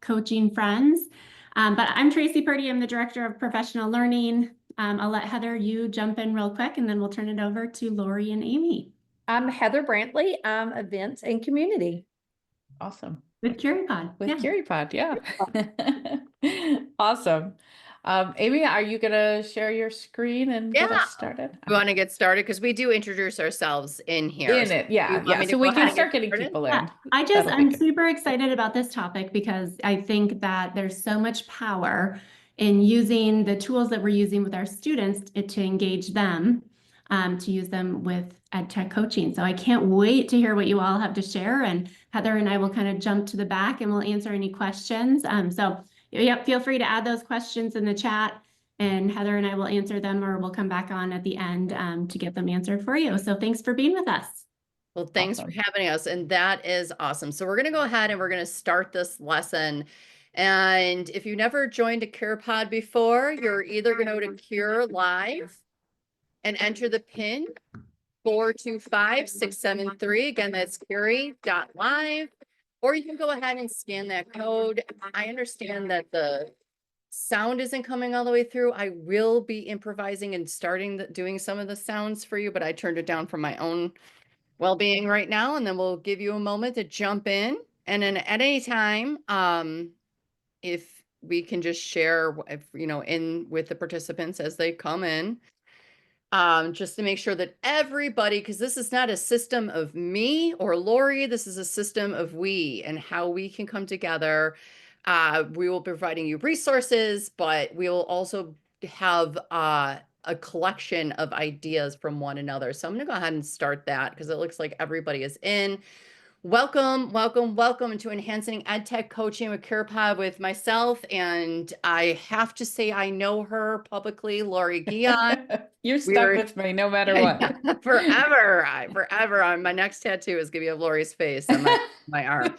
coaching friends. But I'm Tracy Purdy. I'm the Director of Professional Learning. I'll let Heather, you jump in real quick, and then we'll turn it over to Laurie and Aimee. I'm Heather Brantley. I'm Events and Community. Awesome. With Curipod. With Curipod, yeah. Awesome. Aimee, are you going to share your screen and get us started? We want to get started because we do introduce ourselves in here. Yeah. So we can start getting people in. I'm super excited about this topic because I think that there's so much power in using the tools that we're using with our students to engage them, to use them with EdTech coaching. So I can't wait to hear what you all have to share, and Heather and I will kind of jump to the back and we'll answer any questions. Feel free to add those questions in the chat, and Heather and I will answer them, or we'll come back on at the end to get them answered for you. So thanks for being with us. Well, thanks for having us. And that is awesome. So we're going to go ahead and we're going to start this lesson. And if you've never joined a Curipod before, you're either going to go to Cure Live and enter the PIN 425673. Again, that's Curie.live. Or you can go ahead and scan that code. I understand that the sound isn't coming all the way through. I will be improvising and doing some of the sounds for you, but I turned it down for my own well-being right now. And then we'll give you a moment to jump in. And then at any time, if we can just share, in with the participants as they come in, just to make sure that everybody, because this is not a system of me or Laurie, this is a system of we and how we can come together. We will be providing you resources, but we will also have a collection of ideas from one another. So I'm going to go ahead and start that because it looks like everybody is in. Welcome to Enhancing EdTech Coaching with Curipod with myself. And I have to say, I know her publicly, Laurie Guyon. You're stuck with me no matter what. Forever. My next tattoo is going to be of Laurie's face on my arm.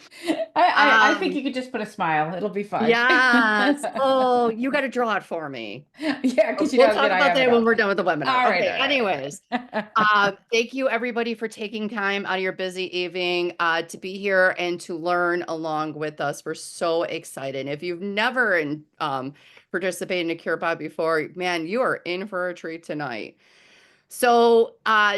I think you could just put a smile. It'll be fine. Yes. Oh, you got to draw it for me. Yeah, because we'll talk about that when we're done with the webinar. All right. Anyways, thank you everybody for taking time out of your busy evening to be here and to learn along with us. We're so excited. If you've never participated in a Curipod before, man, you are in for a treat tonight. So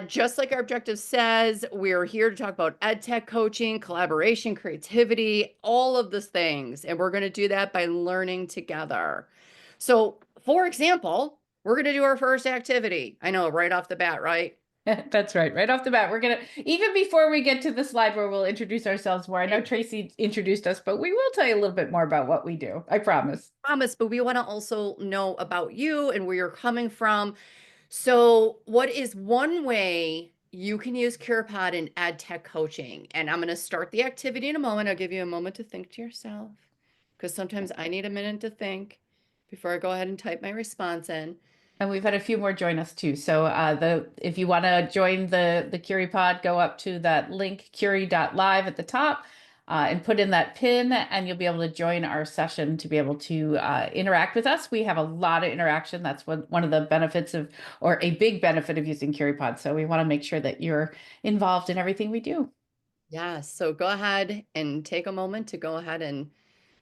just like our objective says, we're here to talk about EdTech coaching, collaboration, creativity, all of those things. And we're going to do that by learning together. So for example, we're going to do our first activity. I know, right off the bat, right? That's right. Right off the bat, we're going to, even before we get to the slide where we'll introduce ourselves more, I know Tracy introduced us, but we will tell you a little bit more about what we do. I promise. But we want to also know about you and where you're coming from. So what is one way you can use Curipod in EdTech coaching? And I'm going to start the activity in a moment. I'll give you a moment to think to yourself, because sometimes I need a minute to think before I go ahead and type my response in. And we've had a few more join us too. So if you want to join the Curipod, go up to that link, curie.live at the top, and put in that PIN, and you'll be able to join our session to be able to interact with us. We have a lot of interaction. That's one of the benefits of, or a big benefit of using Curipod. So we want to make sure that you're involved in everything we do. Yeah, so go ahead and take a moment to go ahead and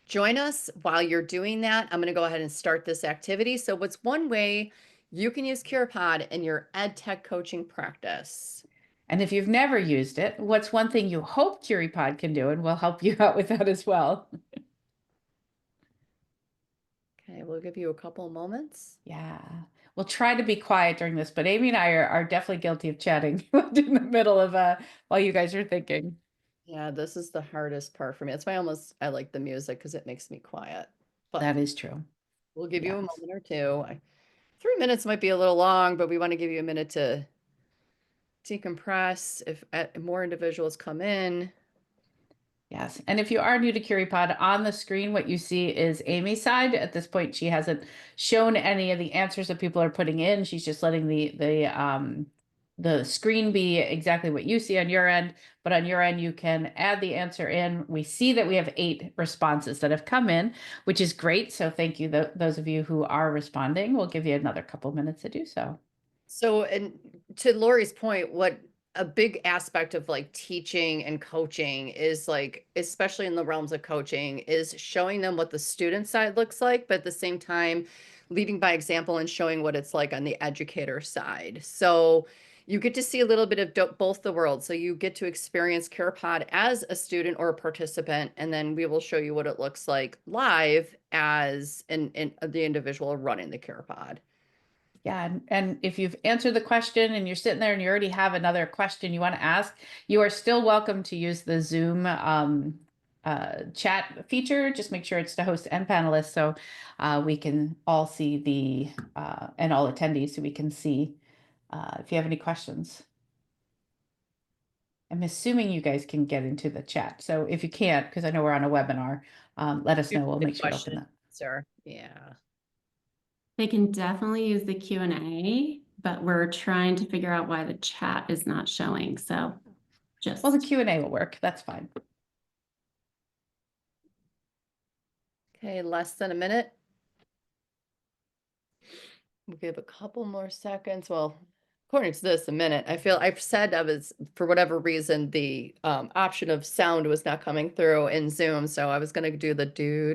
join us. While you're doing that, I'm going to go ahead and start this activity. So what's one way you can use Curipod in your EdTech coaching practice? And if you've never used it, what's one thing you hope Curipod can do? And we'll help you out with that as well. Okay, we'll give you a couple of moments. Yeah, we'll try to be quiet during this, but Aimee and I are definitely guilty of chatting in the middle of while you guys are thinking. Yeah, this is the hardest part for me. That's why I like the music, because it makes me quiet. But that is true. We'll give you a moment or two. 3 minutes might be a little long, but we want to give you a minute to decompress if more individuals come in. Yes. And if you are new to Curipod, on the screen, what you see is Aimee's side. At this point, she hasn't shown any of the answers that people are putting in. She's just letting the screen be exactly what you see on your end. But on your end, you can add the answer in. We see that we have 8 responses that have come in, which is great. So thank you, those of you who are responding. We'll give you another couple minutes to do so. So, and to Laurie's point, what a big aspect of like teaching and coaching is like, especially in the realms of coaching, is showing them what the student side looks like, but at the same time, leading by example and showing what it's like on the educator side. So you get to see a little bit of both the worlds. So you get to experience Curipod as a student or a participant, and then we will show you what it looks like live as the individual running the Curipod. Yeah, and if you've answered the question and you're sitting there and you already have another question you want to ask, you are still welcome to use the Zoom chat feature. Just make sure it's to host and panelists so we can all see the and all attendees so we can see if you have any questions. I'm assuming you guys can get into the chat. So if you can't, because I know we're on a webinar, let us know. We'll make sure to open that. Sir, yeah. They can definitely use the Q&A, but we're trying to figure out why the chat is not showing. So just. Well, the Q&A will work. That's fine. Okay, less than a minute. We'll give a couple more seconds. Well, according to this, a minute. I've said I was, for whatever reason, the option of sound was not coming through in Zoom. So I was going to do the do.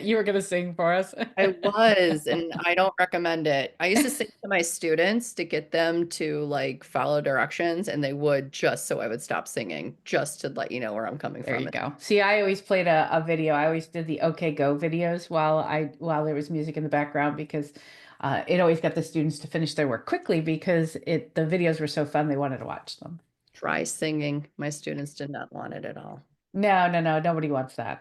You were going to sing for us. I was, and I don't recommend it. I used to sing to my students to get them to like follow directions, and they would, just so I would stop singing, just to let you know where I'm coming There from. you go. See, I always played a video. I always did the OK Go videos while there was music in the background because it always got the students to finish their work quickly because the videos were so fun they wanted to watch them. Try singing. My students did not want it at all. No, nobody wants that.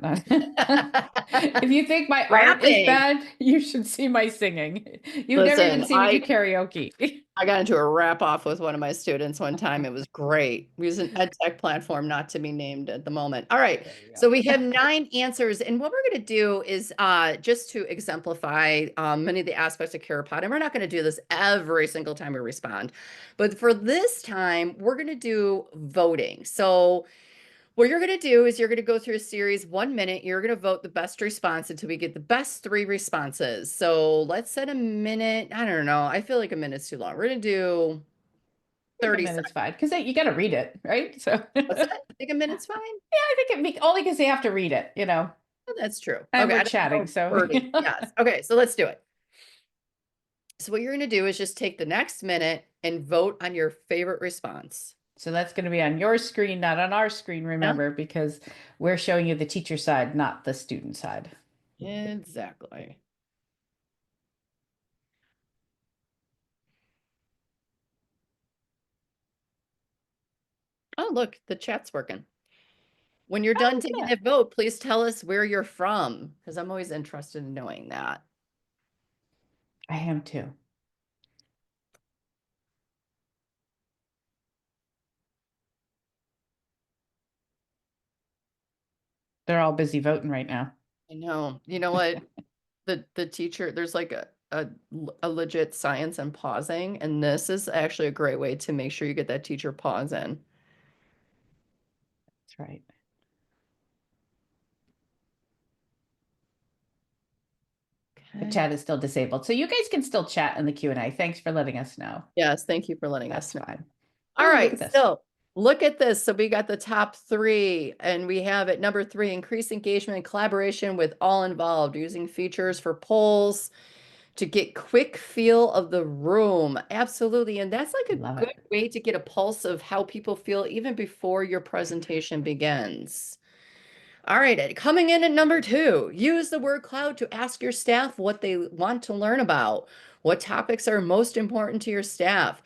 If you think my art Rapping. is bad, you should see my singing. You've never even seen me do karaoke. I got into a rap off with one of my students one time. It was great. We use an EdTech platform, not to be named at the moment. All right. So we have 9 answers. And what we're going to do is just to exemplify many of the aspects of Curipod. And we're not going to do this every single time we respond. But for this time, we're going to do voting. So what you're going to do is you're going to go through a series 1 minute. You're going to vote the best response until we get the best 3 responses. So let's set a minute. I don't know. I feel like a minute's too long. We're going to do 30 minutes fine because you got to read it, right? So What's that? I think a minute's fine. Yeah, I think only because they have to read it, you know. Oh, that's true. And Okay, we're chatting, so yes. Okay, so let's do it. So what you're going to do is just take the next minute and vote on your favorite response. So that's going to be on your screen, not on our screen, remember, because we're showing you the teacher side, not the student side. Exactly. Oh, look, the chat's working. When you're done taking that vote, please tell us where you're from, because I'm always interested in knowing that. I am too. They're all busy voting right now. I know. You know what? the teacher, there's like a legit science in pausing, and this is actually a great way to make sure you get that teacher pause in. That's right. The chat is still disabled, so you guys can still chat in the Q&A. Thanks for letting us know. Yes, thank you for letting us know. Fine. All right, so look at this. So we got the top 3, and we have at number 3, increase engagement and collaboration with all involved, using features for polls to get quick feel of the room. Absolutely. And that's like a good way to get a pulse of how people feel even before your presentation begins. All right, coming in at number 2, use the word cloud to ask your staff what they want to learn about. What topics are most important to your staff?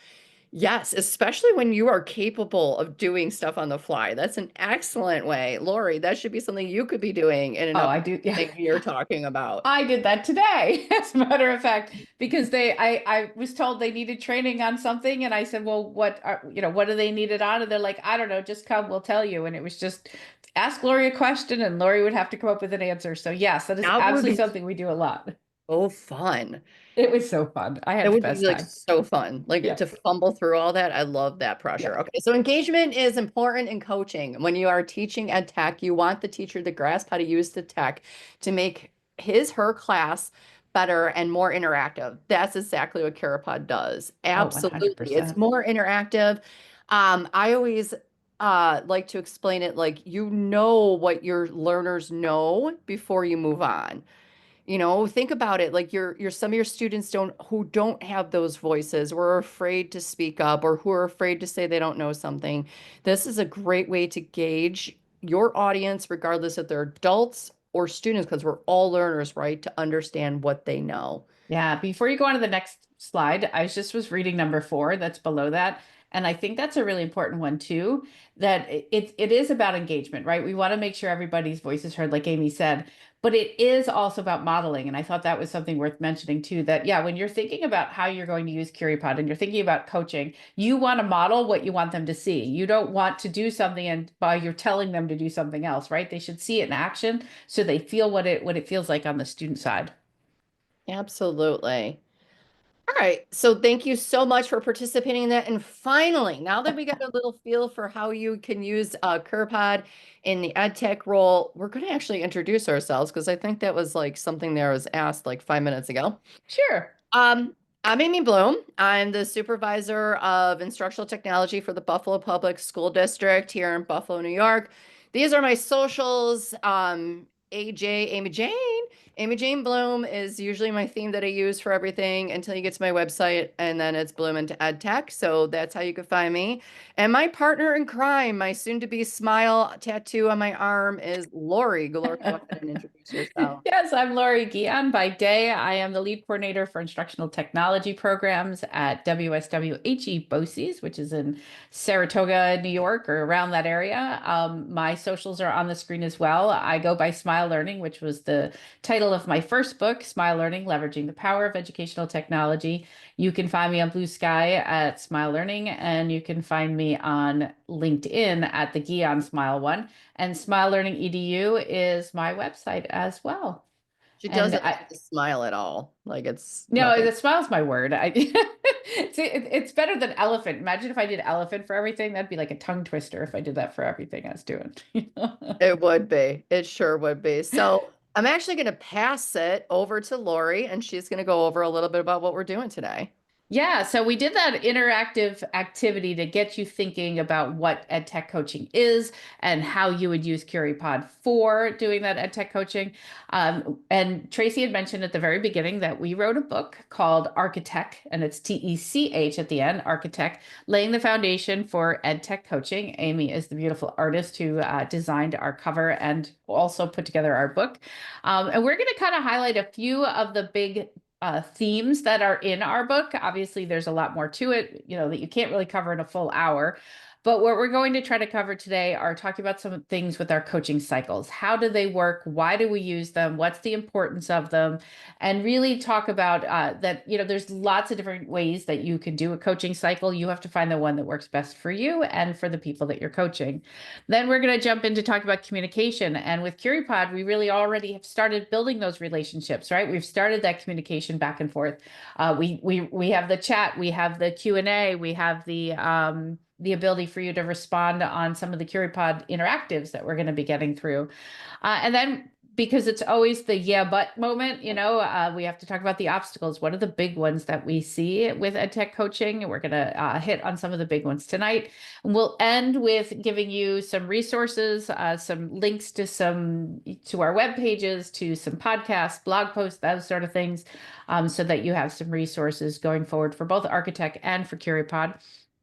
Yes, especially when you are capable of doing stuff on the fly. That's an excellent way. Laurie, that should be something you could be doing in an I do. Yeah. thing you're talking about. I did that today, as a matter of fact, because I was told they needed training on something, and I said, well, what do they need it on? And they're like, I don't know, just come, we'll tell you. And it was just ask Laurie a question, and Laurie would have to come up with an answer. So yes, that is absolutely something we do a lot. Oh, fun. It was so fun. I had It the would best be like time. so fun, like to fumble through all that. I love that pressure. Okay, so engagement is important in coaching. When you are teaching ed tech, you want the teacher to grasp how to use the tech to make her class better and more interactive. That's exactly what Curipod does. Absolutely. 100%. It's more interactive. I always like to explain it like you know what your learners know before you move on. You know, think about it like your some of your students who don't have those voices or are afraid to speak up or who are afraid to say they don't know something. This is a great way to gauge your audience, regardless if they're adults or students, because we're all learners, right? To understand what they know. Yeah, before you go on to the next slide, I just was reading number 4 that's below that. And I think that's a really important one too, that it is about engagement, right? We want to make sure everybody's voice is heard, like Aimee said, but it is also about modeling. And I thought that was something worth mentioning too, that yeah, when you're thinking about how you're going to use Curipod and you're thinking about coaching, you want to model what you want them to see. You don't want to do something and by you're telling them to do something else, right? They should see it in action so they feel what it feels like on the student side. Absolutely. All right. So thank you so much for participating in that. And finally, now that we got a little feel for how you can use Curipod in the EdTech role, we're going to actually introduce ourselves because I think that was like something that was asked like 5 minutes ago. Sure. Um, I'm Aimee Bloom. I'm the supervisor of instructional technology for the Buffalo Public School District here in Buffalo, New York. These are my socials. AJ, Aimee Jane. Aimee Jane Bloom is usually my theme that I use for everything until you get to my website, and then it's Bloom into EdTech. So that's how you can find me. And my partner in crime, my soon-to-be smile tattoo on my arm, is Laurie. Laurie, go ahead and introduce yourself. Yes, I'm Laurie Guyon. By day, I am the lead coordinator for instructional technology programs at WSWHE BOCES, which is in Saratoga, New York, or around that area. My socials are on the screen as well. I go by Smile Learning, which was the title of my first book, Smile Learning, Leveraging the Power of Educational Technology. You can find me on Blue Sky at Smile Learning, and you can find me on LinkedIn at the Guyon Smile one. And Smile Learning EDU is my website as well. She And doesn't have to smile at all. Like it's no, nothing. the smile's my word. It's better than elephant. Imagine if I did elephant for everything. That'd be like a tongue twister if I did that for everything I was doing. It would be. It sure would be. So I'm actually going to pass it over to Laurie, and she's going to go over a little bit about what we're doing today. Yeah, so we did that interactive activity to get you thinking about what EdTech coaching is and how you would use Curipod for doing that EdTech coaching. And Tracy had mentioned at the very beginning that we wrote a book called Architect, and it's TECH at the end, Architect, laying the foundation for EdTech coaching. Aimee is the beautiful artist who designed our cover and also put together our book. And we're going to kind of highlight a few of the big themes that are in our book. Obviously, there's a lot more to it, that you can't really cover in a full hour. But what we're going to try to cover today are talking about some things with our coaching cycles. How do they work? Why do we use them? What's the importance of them? And really talk about that, there's lots of different ways that you can do a coaching cycle. You have to find the one that works best for you and for the people that you're coaching. Then we're going to jump into talk about communication. And with Curipod, we really already have started building those relationships, right? We've started that communication back and forth. We have the chat, we have the Q&A, we have the ability for you to respond on some of the Curipod interactives that we're going to be getting through. And then because it's always the yeah, but moment, we have to talk about the obstacles. What are the big ones that we see with EdTech coaching? And we're going to hit on some of the big ones tonight. And we'll end with giving you some resources, some links to our web pages, to some podcasts, blog posts, those sort of things, so that you have some resources going forward for both Architect and for Curipod.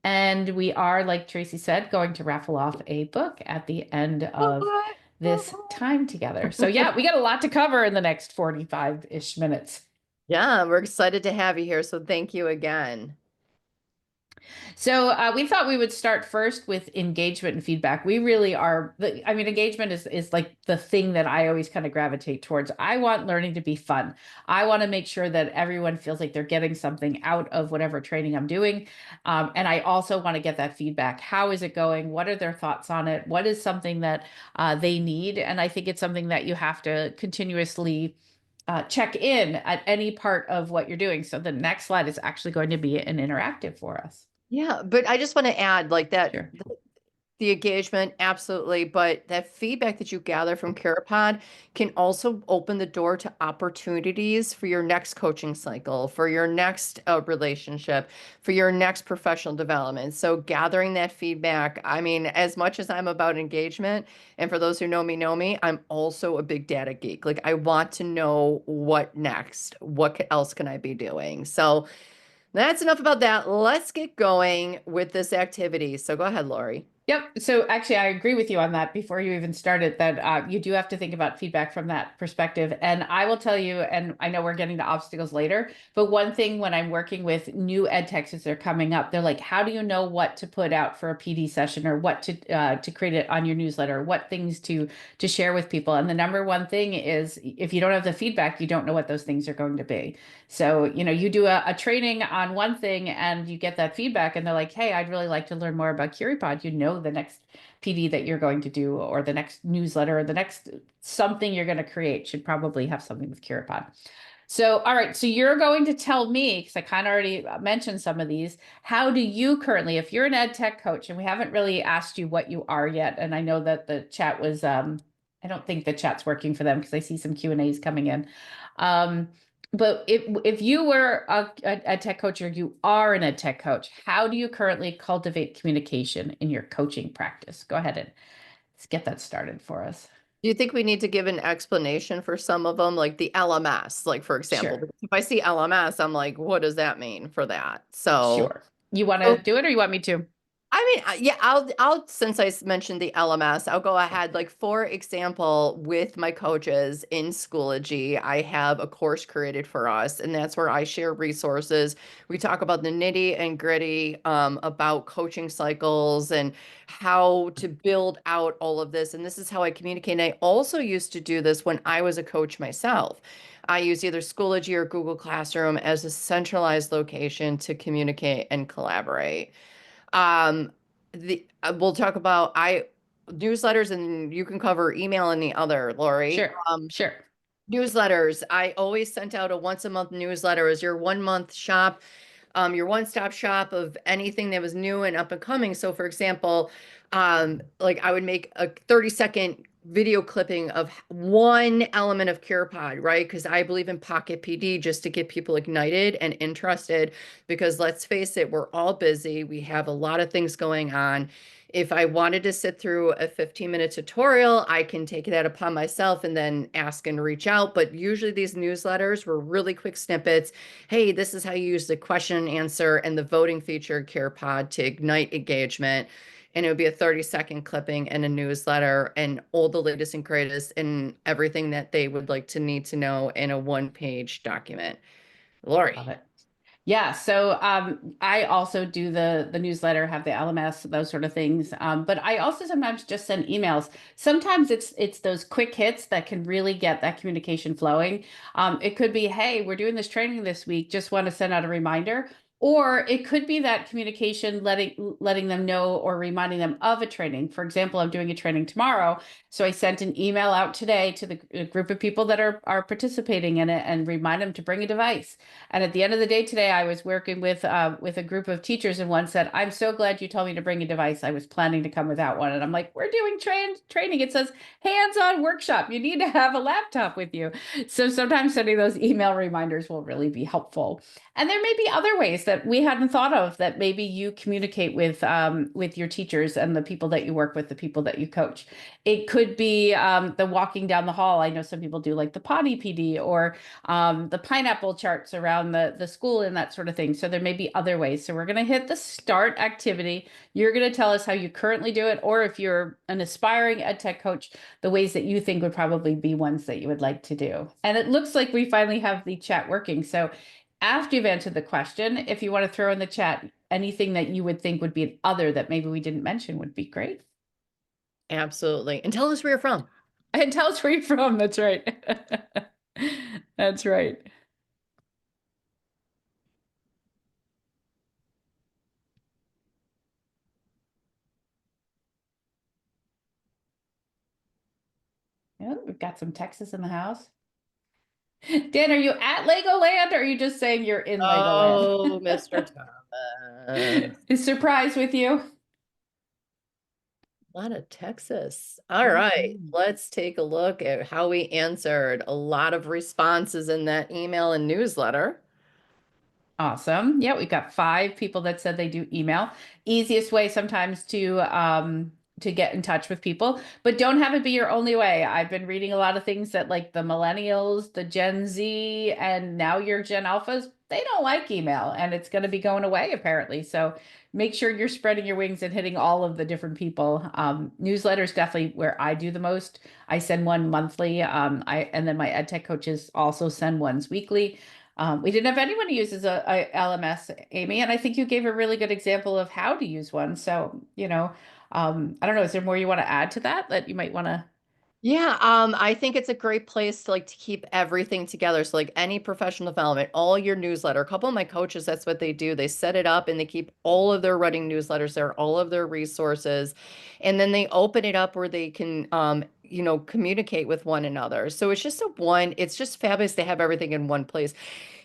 And we are, like Tracy said, going to raffle off a book at the end of this time together. So yeah, we got a lot to cover in the next 45-ish minutes. Yeah, we're excited to have you here. So thank you again. So we thought we would start first with engagement and feedback. We really are, engagement is like the thing that I always kind of gravitate towards. I want learning to be fun. I want to make sure that everyone feels like they're getting something out of whatever training I'm doing. And I also want to get that feedback. How is it going? What are their thoughts on it? What is something that they need? And I think it's something that you have to continuously check in at any part of what you're doing. So the next slide is actually going to be an interactive for us. Yeah, but I just want to add like that. Sure. The engagement, absolutely. But that feedback that you gather from Curipod can also open the door to opportunities for your next coaching cycle, for your next relationship, for your next professional development. So gathering that feedback, I mean, as much as I'm about engagement, and for those who know me, I'm also a big data geek. Like I want to know what next, else can I be doing? So that's enough about that. Let's get going with this activity. So go ahead, Laurie. Yep. So actually, I agree with you on that before you even started that you do have to think about feedback from that perspective. And I will tell you, and I know we're getting to obstacles later, but one thing when I'm working with new ed techs as they're coming up, they're like, how do you know what to put out for a PD session or what to create it on your newsletter, what things to share with people? And the number one thing is if you don't have the feedback, you don't know what those things are going to be. So, you do a training on one thing and you get that feedback and they're like, hey, I'd really like to learn more about Curipod. The next PD that you're going to do or the next newsletter or the next something you're going to create should probably have something with Curipod. So, all right. So you're going to tell me, because I kind of already mentioned some of these, how do you currently, if you're an ed tech coach, and we haven't really asked you what you are yet, and I know that the chat was, I don't think the chat's working for them because I see some Q&As coming in. But if you were a tech coach or you are an ed tech coach, how do you currently cultivate communication in your coaching practice? Go ahead and let's get that started for us. Do you think we need to give an explanation for some of them, like the LMS, like for example? Sure. If I see LMS, I'm like, what does that mean for that? So, Sure. You want to do it or you want me to? I mean, yeah, since I mentioned the LMS, I'll go ahead. Like, for example, with my coaches in Schoology, I have a course created for us, and that's where I share resources. We talk about the nitty and gritty about coaching cycles and how to build out all of this. And this is how I communicate. And I also used to do this when I was a coach myself. I use either Schoology or Google Classroom as a centralized location to communicate and collaborate. Um, we'll talk about newsletters, and you can cover email and the other, Laurie. Sure. Sure. Newsletters. I always sent out a once a month newsletter as your 1 month shop, your one-stop shop of anything that was new and up and coming. So for example, like I would make a 30-second video clipping of one element of Curipod, right? Because I believe in Pocket PD just to get people ignited and interested, because let's face it, we're all busy. We have a lot of things going on. If I wanted to sit through a 15-minute tutorial, I can take that upon myself and then ask and reach out. But usually these newsletters were really quick snippets. Hey, this is how you use the question and answer and the voting feature of Curipod to ignite engagement. And it would be a 30-second clipping and a newsletter and all the latest and greatest and everything that they would like to need to know in a one-page document. Laurie. Love it. Yeah, so I also do the newsletter, have the LMS, those sort of things. But I also sometimes just send emails. Sometimes it's those quick hits that can really get that communication flowing. It could be, hey, we're doing this training this week, just want to send out a reminder. Or it could be that communication letting them know or reminding them of a training. For example, I'm doing a training tomorrow. So I sent an email out today to the group of people that are participating in it and remind them to bring a device. And at the end of the day today, I was working with a group of teachers, and one said, I'm so glad you told me to bring a device. I was planning to come without one. And I'm like, we're doing training. It says hands-on workshop. You need to have a laptop with you. So sometimes sending those email reminders will really be helpful. And there may be other ways that we hadn't thought of that maybe you communicate with your teachers and the people that you work with, the people that you coach. It could be the walking down the hall. I know some people do like the potty PD or the pineapple charts around the school and that sort of thing. So there may be other ways. So we're going to hit the start activity. You're going to tell us how you currently do it, or if you're an aspiring ed tech coach, the ways that you think would probably be ones that you would like to do. And it looks like we finally have the chat working. So after you've answered the question, if you want to throw in the chat anything that you would think would be an other that maybe we didn't mention would be great. Absolutely. And tell us where you're from. And tell us where you're from. That's right. That's right. Yeah, we've got some Texas in the house. Dan, are you at Legoland or are you just saying you're in Legoland? Oh, Mr. Thomas. Is surprise with you? A lot of Texas. All right, Mhm. let's take a look at how we answered. A lot of responses in that email and newsletter. Awesome. Yeah, we've got 5 people that said they do email. Easiest way sometimes to get in touch with people, but don't have it be your only way. I've been reading a lot of things that like the millennials, the Gen Z, and now your Gen Alphas, they don't like email and it's going to be going away apparently. So make sure you're spreading your wings and hitting all of the different people. Newsletters definitely where I do the most. I send one monthly. And then my EdTech coaches also send ones weekly. We didn't have anyone who uses a LMS, Aimee, and I think you gave a really good example of how to use one. So, I don't know, is there more you want to add to that you might want to? Yeah, I think it's a great place to like to keep everything together. So like any professional development, all your newsletter. A couple of my coaches, that's what they do. They set it up and they keep all of their running newsletters there, all of their resources, and then they open it up where they can communicate with one another. So it's just fabulous to have everything in one place.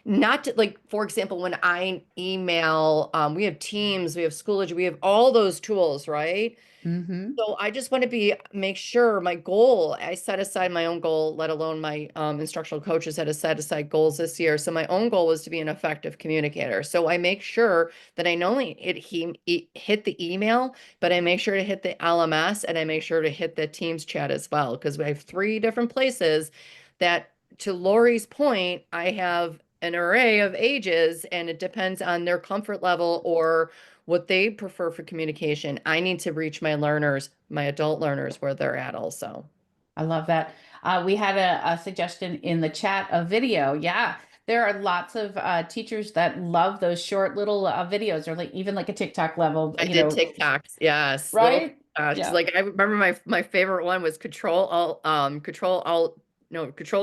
Not to, like, for example, when I email, we have Teams, we have Schoology, we have all those tools, right? Mm-hmm. So I just want to make sure my goal, I set aside my own goal, let alone my instructional coaches had to set aside goals this year. So my own goal was to be an effective communicator. So I make sure that I not only hit the email, but I make sure to hit the LMS and I make sure to hit the Teams chat as well. Because we have 3 different places that, to Laurie's point, I have an array of ages and it depends on their comfort level or what they prefer for communication. I need to reach my learners, my adult learners, where they're at also. I love that. We had a suggestion in the chat of video. Yeah, there are lots of teachers that love those short little videos or like even like a TikTok level, I did TikToks, yes. Little right? TikToks. Yeah. Like I remember my favorite one was Control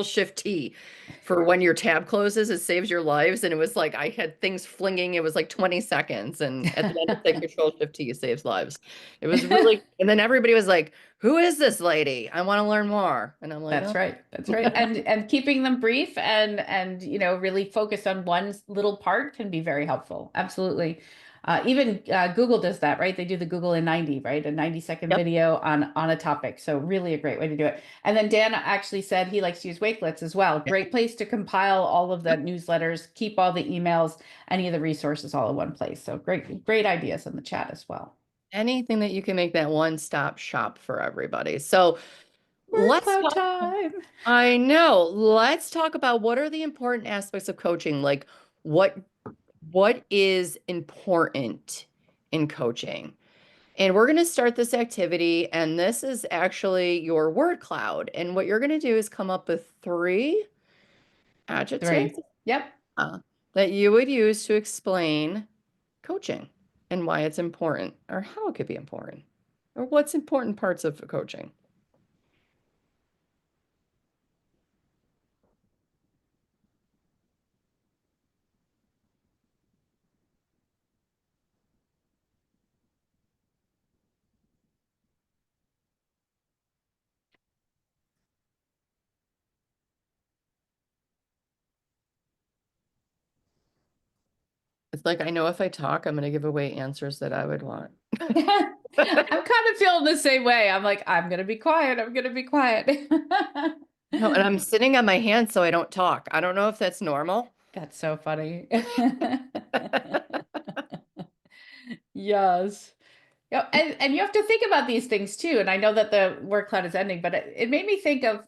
Shift T for when your tab closes, it saves your lives. And it was like I had things flinging, it was like 20 seconds. And at the end it said Control Shift T saves lives. It was really, and then everybody was like, who is this lady? I want to learn more. And I'm like, That's oh. right. That's right. And keeping them brief and really focused on one little part can be very helpful. Absolutely. Even Google does that, right? They do the Google in 90, right? A 90-second Yep. video on a topic. So really a great way to do it. And then Dan actually said he likes to use Wakelets as well. Great place to compile all of the newsletters, keep all the emails, any of the resources all in one place. So great ideas in the chat as well. Anything that you can make that one-stop shop for everybody. So Word let's cloud talk. time. I know. Let's talk about what are the important aspects of coaching? Like what what is important in coaching? And we're going to start this activity, and this is actually your word cloud. And what you're going to do is come up with 3 adjectives 3. Yep. uh, that you would use to explain coaching and why it's important, or how it could be important, or what's important parts of coaching. It's like, I know if I talk, I'm going to give away answers that I would want. I'm kind of feeling the same way. I'm like, I'm gonna be quiet. I'm gonna be quiet. No, and I'm sitting on my hands so I don't talk. I don't know if that's normal. That's so funny. Yes. Yeah, and you have to think about these things too. And I know that the word cloud is ending, but it made me think of,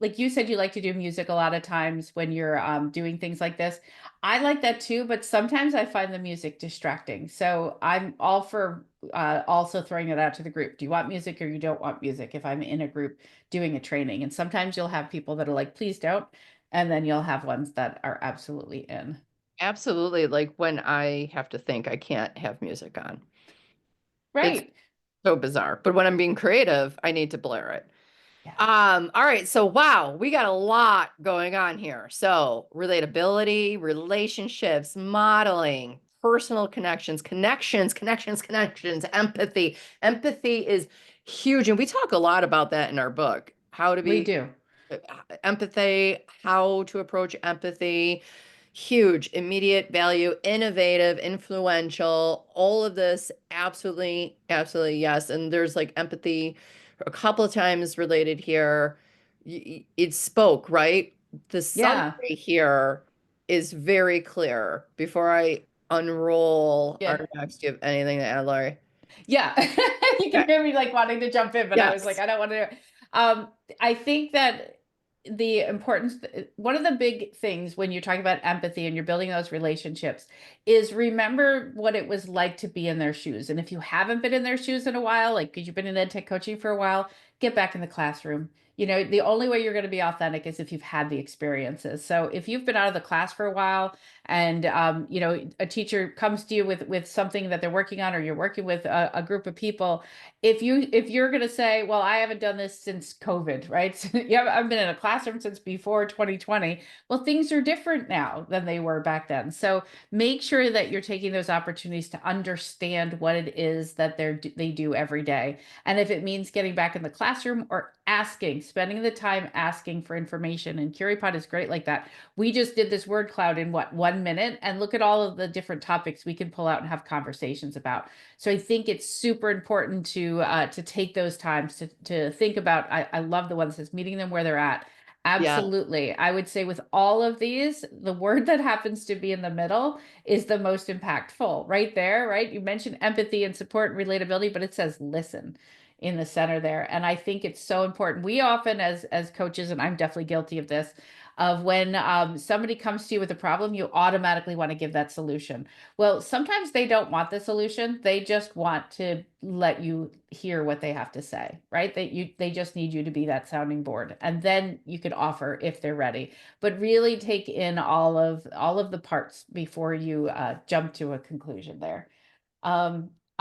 like you said, you like to do music a lot of times when you're doing things like this. I like that too, but sometimes I find the music distracting. So I'm all for also throwing it out to the group. Do you want music or you don't want music if I'm in a group doing a training? And sometimes you'll have people that are like, please don't. And then you'll have ones that are absolutely in. Absolutely. Like when I have to think, I can't have music on. It's Right. so bizarre. But when I'm being creative, I need to blare it. Yeah. All right. So wow, we got a lot going on here. So relatability, relationships, modeling, personal connections, empathy. Empathy is huge. And we talk a lot about that in our book. How to We be do. empathy, how to approach empathy. huge, immediate value, innovative, influential, all of this, absolutely, absolutely yes. And there's like empathy a couple of times related here. It spoke, right? The Yeah. summary here is very clear. Before I unroll Yeah. our next, do you have anything to add, Laurie? Yeah. You can Okay. hear me like wanting to jump in, but I was like, Yes. I don't want to. I think that the importance, one of the big things when you're talking about empathy and you're building those relationships is remember what it was like to be in their shoes. And if you haven't been in their shoes in a while, like because you've been in EdTech coaching for a while, get back in the classroom. You know, the only way you're going to be authentic is if you've had the experiences. So if you've been out of the class for a while and you know, a teacher comes to you with something that they're working on, or you're working with a group of people, if you're going to say, well, I haven't done this since COVID, right? Yeah, I've been in a classroom since before 2020. Well, things are different now than they were back then. So make sure that you're taking those opportunities to understand what it is that they do every day. And if it means getting back in the classroom or asking, spending the time asking for information, and Curipod is great like that. We just did this word cloud in what, 1 minute, and look at all of the different topics we can pull out and have conversations about. So I think it's super important to take those times to think about. I love the one that says meeting them where they're at. Yeah. Absolutely. I would say with all of these, the word that happens to be in the middle is the most impactful right there, right? You mentioned empathy and support and relatability, but it says listen in the center there. And I think it's so important. We often as coaches, and I'm definitely guilty of this, of when somebody comes to you with a problem, you automatically want to give that solution. Well, sometimes they don't want the solution. They just want to let you hear what they have to say, right? They just need you to be that sounding board. And then you can offer if they're ready. But really take in all of the parts before you jump to a conclusion there.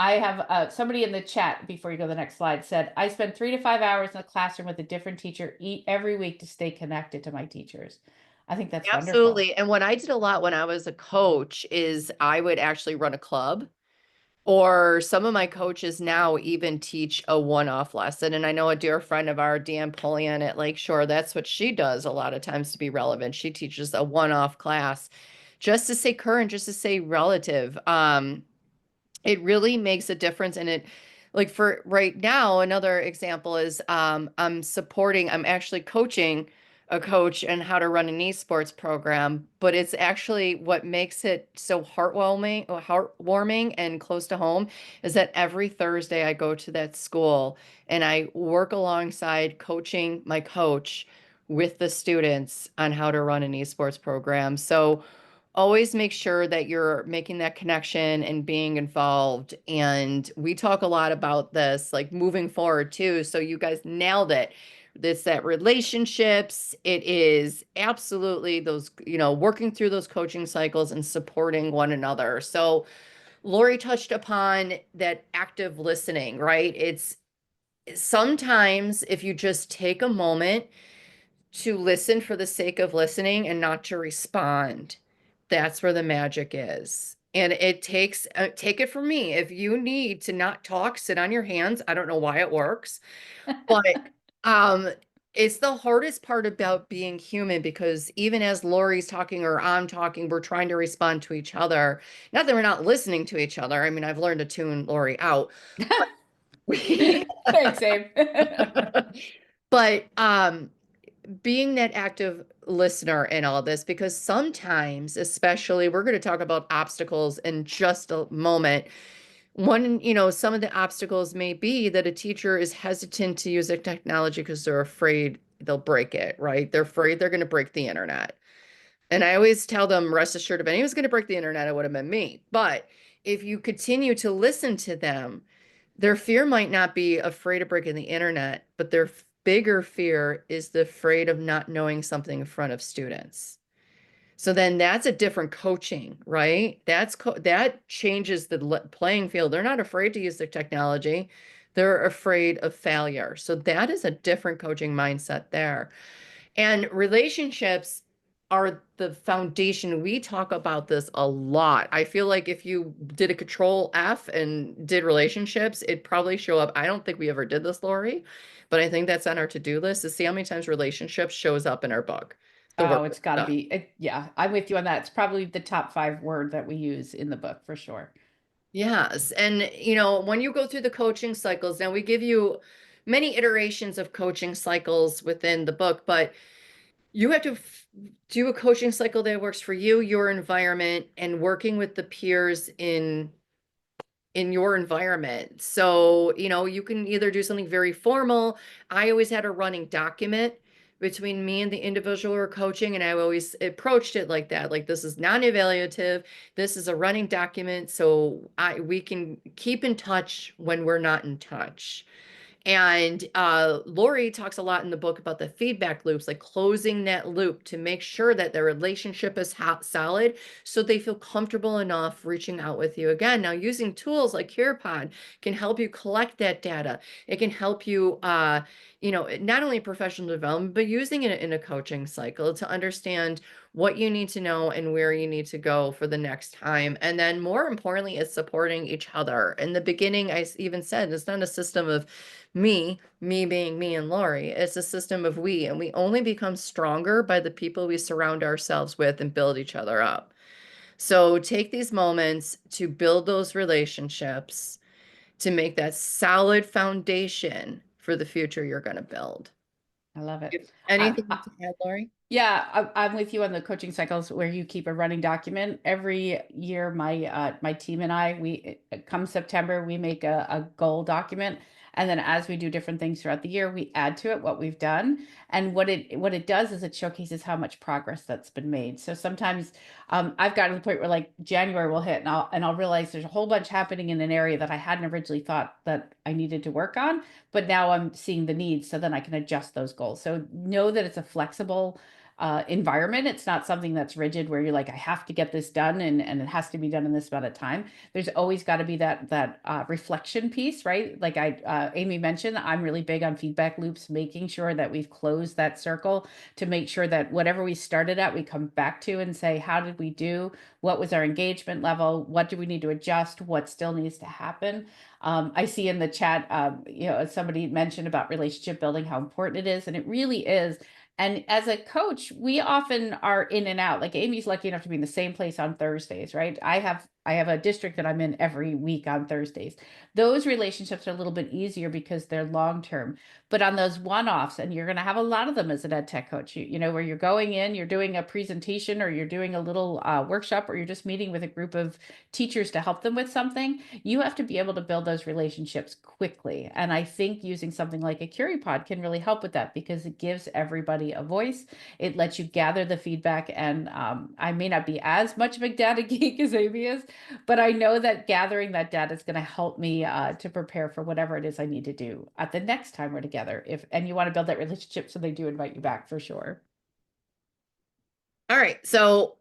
I have somebody in the chat before you go to the next slide said, I spend 3 to 5 hours in the classroom with a different teacher every week to stay connected to my teachers. I think that's wonderful. Absolutely. And what I did a lot when I was a coach is I would actually run a club, or some of my coaches now even teach a one-off lesson. And I know a dear friend of ours, Dan Polian at Lakeshore, that's what she does a lot of times to be relevant. She teaches a one-off class just to stay current, just to stay relative. It really makes a difference. And it, like for right now, another example is I'm actually coaching a coach on how to run an esports program, but it's actually what makes it so heartwarming and close to home is that every Thursday I go to that school and I work alongside coaching my coach with the students on how to run an esports program. So always make sure that you're making that connection and being involved. And we talk a lot about this, like moving forward too. So you guys nailed it. It's that relationships. It is absolutely those, working through those coaching cycles and supporting one another. So Laurie touched upon that active listening, right? It's sometimes if you just take a moment to listen for the sake of listening and not to respond, that's where the magic is. And it takes, take it from me. If you need to not talk, sit on your hands. I don't know why it works, but um, it's the hardest part about being human because even as Laurie's talking or I'm talking, we're trying to respond to each other. Not that we're not listening to each other. I mean, I've learned to tune Laurie out. Thanks, Abe. But being that active listener in all this, because sometimes, especially, we're going to talk about obstacles in just a moment. One, some of the obstacles may be that a teacher is hesitant to use the technology because they're afraid they'll break it, right? They're afraid they're going to break the internet. And I always tell them, rest assured, if anyone was going to break the internet, it would have been me. But if you continue to listen to them, their fear might not be afraid of breaking the internet, but their bigger fear is the afraid of not knowing something in front of students. So then that's a different coaching, right? That changes the playing field. They're not afraid to use the technology. They're afraid of failure. So that is a different coaching mindset there. And relationships are the foundation. We talk about this a lot. I feel like if you did a control F and did relationships, it'd probably show up. I don't think we ever did this, Laurie, but I think that's on our to-do list to see how many times relationships shows up in our book. The Oh, work it's got to stuff. be. Yeah, I'm with you on that. It's probably the top 5 word that we use in the book for sure. Yes. And, when you go through the coaching cycles, now we give you many iterations of coaching cycles within the book, but you have to do a coaching cycle that works for you, your environment, and working with the peers in your environment. So, you can either do something very formal. I always had a running document between me and the individual we're coaching, and I always approached it like that. Like, this is non-evaluative. This is a running document, so we can keep in touch when we're not in touch. And Laurie talks a lot in the book about the feedback loops, like closing that loop to make sure that their relationship is solid so they feel comfortable enough reaching out with you again. Now, using tools like Curipod can help you collect that data. It can help you, not only professional development, but using it in a coaching cycle to understand what you need to know and where you need to go for the next time. And then more importantly, it's supporting each other. In the beginning, I even said, it's not a system of me being me and Laurie. It's a system of we, and we only become stronger by the people we surround ourselves with and build each other up. So take these moments to build those relationships to make that solid foundation for the future you're going to build. I love it. Anything I, to add, Laurie? Yeah, I'm with you on the coaching cycles where you keep a running document. Every year, my team and I, come September, we make a goal document. And then as we do different things throughout the year, we add to it what we've done. And what it does is it showcases how much progress that's been made. So sometimes I've gotten to the point where like January will hit and I'll realize there's a whole bunch happening in an area that I hadn't originally thought that I needed to work on, but now I'm seeing the needs, so then I can adjust those goals. So know that it's a flexible environment. It's not something that's rigid where you're like, I have to get this done and it has to be done in this amount of time. There's always got to be that reflection piece, right? Like Aimee mentioned, I'm really big on feedback loops, making sure that we've closed that circle to make sure that whatever we started at, we come back to and say, how did we do? What was our engagement level? What do we need to adjust? What still needs to happen? I see in the chat, somebody mentioned about relationship building, how important it is, and it really is. And as a coach, we often are in and out. Like Aimee's lucky enough to be in the same place on Thursdays, right? I have a district that I'm in every week on Thursdays. Those relationships are a little bit easier because they're long term. But on those one-offs, and you're going to have a lot of them as an ed tech coach, where you're going in, you're doing a presentation or you're doing a little workshop or you're just meeting with a group of teachers to help them with something, you have to be able to build those relationships quickly. And I think using something like a Curipod can really help with that because it gives everybody a voice. It lets you gather the feedback. And I may not be as much of a data geek as Aimee is, but I know that gathering that data is going to help me to prepare for whatever it is I need to do at the next time we're together. And you want to build that relationship, so they do invite you back for sure. All right. So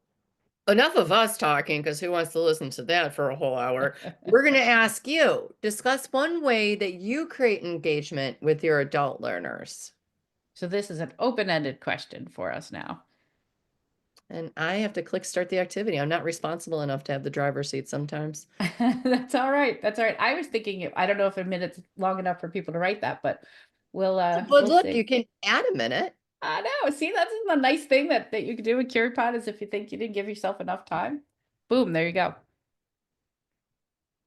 enough of us talking, because who wants to listen to that for a whole hour? We're going to ask you, discuss one way that you create engagement with your adult learners. So this is an open-ended question for us now. And I have to click start the activity. I'm not responsible enough to have the driver's seat sometimes. That's all right. That's all right. I was thinking, I don't know if a minute's long enough for people to write that, but But we'll look, see. you can add a minute. I know. See, that's the nice thing that you can do with Curipod is if you think you didn't give yourself enough time, boom, there you go.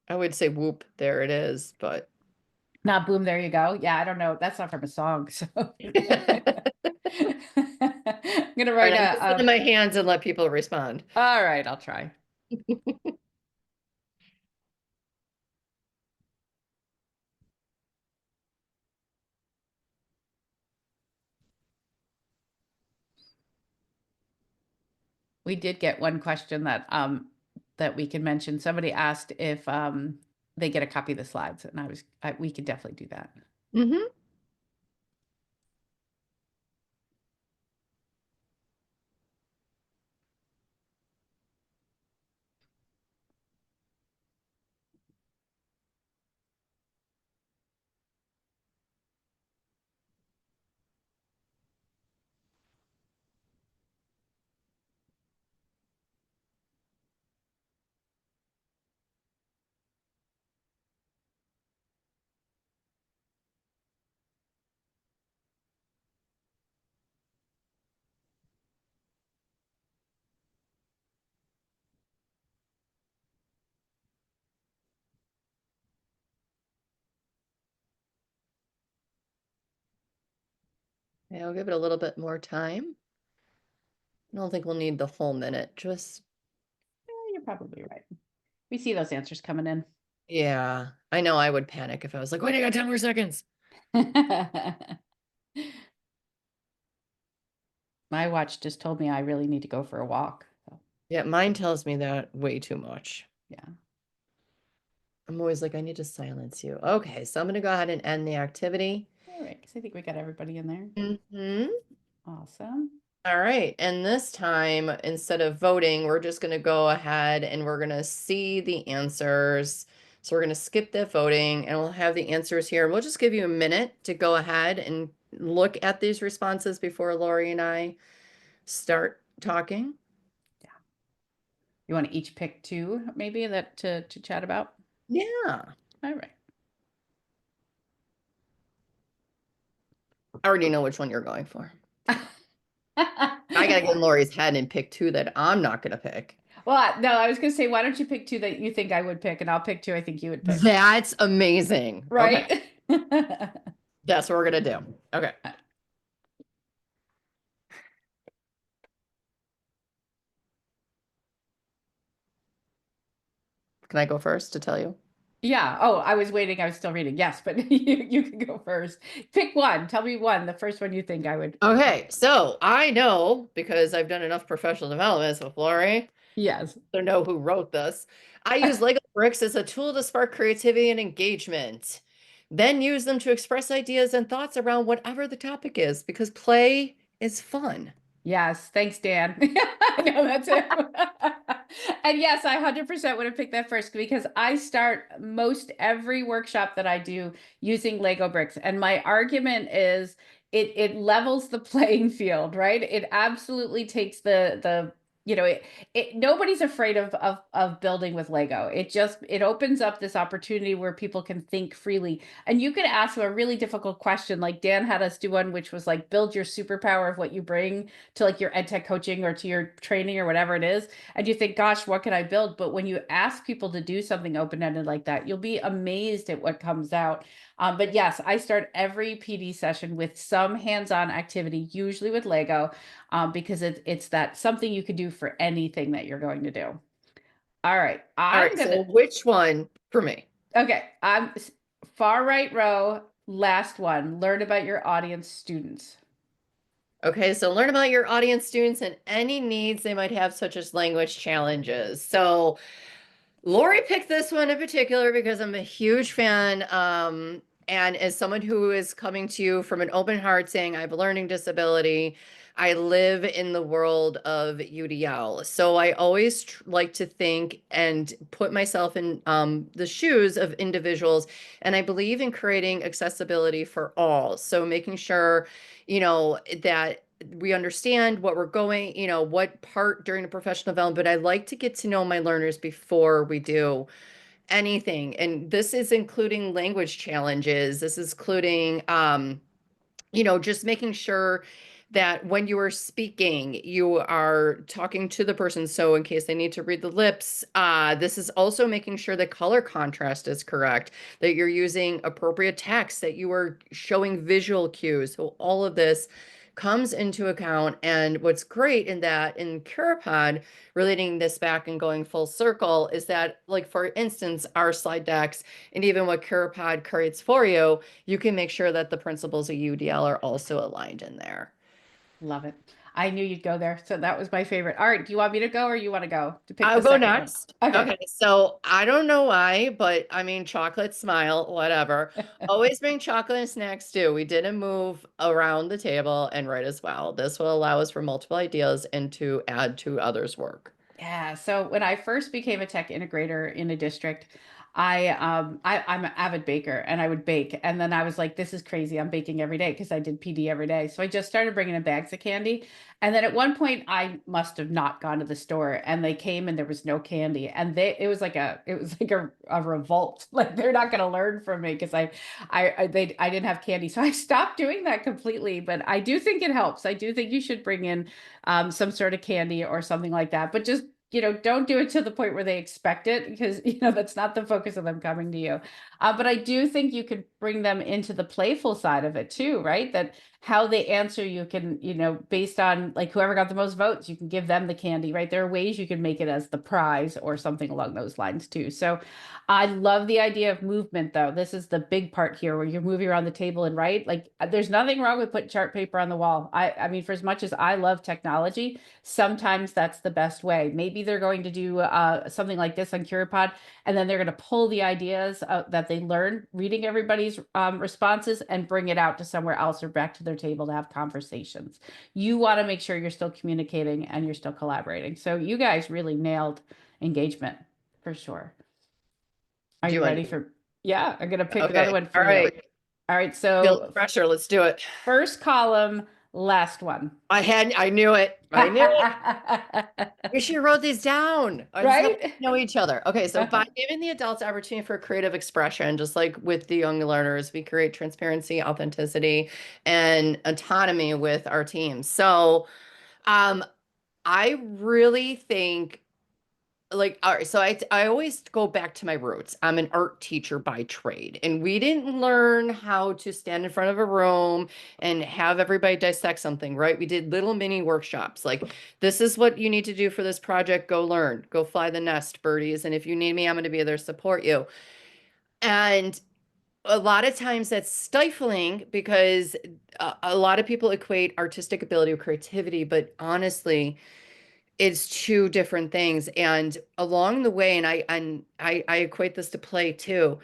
I would say whoop, there it is, but Not boom, there you go. Yeah, I don't know. That's not from a song. So I'm gonna write I'm just putting my hands and let people respond. all right, I'll try. We did get one question that we can mention. Somebody asked if they get a copy of the slides, and we could definitely do that. Mm-hmm. Yeah, I'll give it a little bit more time. I don't think we'll need the whole minute, just, You're probably right. We see those answers coming in. yeah. I know I would panic if I was like, wait, I got 10 more seconds. My watch just told me I really need to go for a walk. So, Yeah, mine tells me that way too much. yeah. I'm always like, I need to silence you. Okay, so I'm gonna go ahead and end the activity. All right, because I think we got everybody in there. Mm-hmm. Awesome. All right, and this time, instead of voting, we're just gonna go ahead and we're gonna see the answers. So we're gonna skip that voting and we'll have the answers here. We'll just give you a minute to go ahead and look at these responses before Laurie and I start talking. You want to each pick two, maybe that to chat about? Yeah, All right. I already know which one you're going for. I gotta get in Laurie's head and pick two that I'm not gonna pick. Well, no, I was gonna say, why don't you pick two that you think I would pick, and I'll pick two I think you would pick. That's amazing. Okay, Right? that's what we're gonna do. Okay. Can I go first to tell you? Yeah. Oh, I was waiting. I was still reading. Yes, but you can go first. Pick one. Tell me one. The first one you think I would. Okay, so I know because I've done enough professional developments with Laurie Yes. to know who wrote this. I use Lego bricks as a tool to spark creativity and engagement. Then use them to express ideas and thoughts around whatever the topic is because play is fun. Yes. Thanks, Dan. I know that's it. And yes, I 100% would have picked that first because I start most every workshop that I do using Lego bricks. And my argument is it levels the playing field, right? It absolutely takes the nobody's afraid of building with Lego. It opens up this opportunity where people can think freely. And you could ask them a really difficult question. Like Dan had us do one, which was like build your superpower of what you bring to like your EdTech coaching or to your training or whatever it is. And you think, gosh, what can I build? But when you ask people to do something open-ended like that, you'll be amazed at what comes out. But yes, I start every PD session with some hands-on activity, usually with Lego, because it's that something you can do for anything that you're going to do. All right, All right, so which one for me? Okay, I'm far right row, last one. Learn about your audience students. Okay, so learn about your audience students and any needs they might have, such as language challenges. So Laurie picked this one in particular because I'm a huge fan. And as someone who is coming to you from an open heart saying, I have a learning disability, I live in the world of UDL. So I always like to think and put myself in the shoes of individuals. And I believe in creating accessibility for all. So making sure, that we understand what we're going, what part during the professional development, but I like to get to know my learners before we do anything. And this is including language challenges. This is including, just making sure that when you are speaking, you are talking to the person. So in case they need to read the lips, this is also making sure the color contrast is correct, that you're using appropriate text, that you are showing visual cues. So all of this comes into account. And what's great in that in Curipod, relating this back and going full circle, is that, like, for instance, our slide decks and even what Curipod creates for you, you can make sure that the principles of UDL are also aligned in there. Love it. I knew you'd go there. So that was my favorite. All right. Do you want me to go or you want to go to pick I'll the go second one? next. Okay, so I don't know why, but I mean, chocolate, smile, whatever. Always bring chocolate and snacks too. We didn't move around the table and write as well. This will allow us for multiple ideas and to add to others' work. Yeah. So when I first became a tech integrator in a district, I'm an avid baker and I would bake. And then I was like, this is crazy. I'm baking every day because I did PD every day. So I just started bringing in bags of candy. And then at one point I must have not gone to the store and they came and there was no candy. And it was like a revolt. Like they're not going to learn from me because I didn't have candy. So I stopped doing that completely, but I do think it helps. I do think you should bring in some sort of candy or something like that, but just don't do it to the point where they expect it, because, that's not the focus of them coming to you. But I do think you could bring them into the playful side of it too, right? That how they answer, you can, based on like whoever got the most votes, you can give them the candy, right? There are ways you can make it as the prize or something along those lines too. So I love the idea of movement though. This is the big part here where you're moving around the table and right, like there's nothing wrong with putting chart paper on the wall. I mean, for as much as I love technology, sometimes that's the best way. Maybe they're going to do something like this on Curipod, and then they're going to pull the ideas that they learned reading everybody's responses and bring it out to somewhere else or back to their table to have conversations. You want to make sure you're still communicating and you're still collaborating. So you guys really nailed engagement for sure. Are Do you you want- ready for? Yeah, I'm going to pick Okay, another one for all right. you. All right. Feel So the pressure. Let's do it. first column, last one. I knew it. I knew it. We should wrote these down. Right? Know each other. Okay, so by giving the adults opportunity for creative expression, just like with the young learners, we create transparency, authenticity, and autonomy with our teams. So, I really think like, all right, so I always go back to my roots. I'm an art teacher by trade, and we didn't learn how to stand in front of a room and have everybody dissect something, right? We did little mini workshops like, this is what you need to do for this project. Go learn, go fly the nest, birdies. And if you need me, I'm going to be there to support you. And a lot of times that's stifling because a lot of people equate artistic ability with creativity, but honestly, it's two different things. And along the way, and I equate this to play too.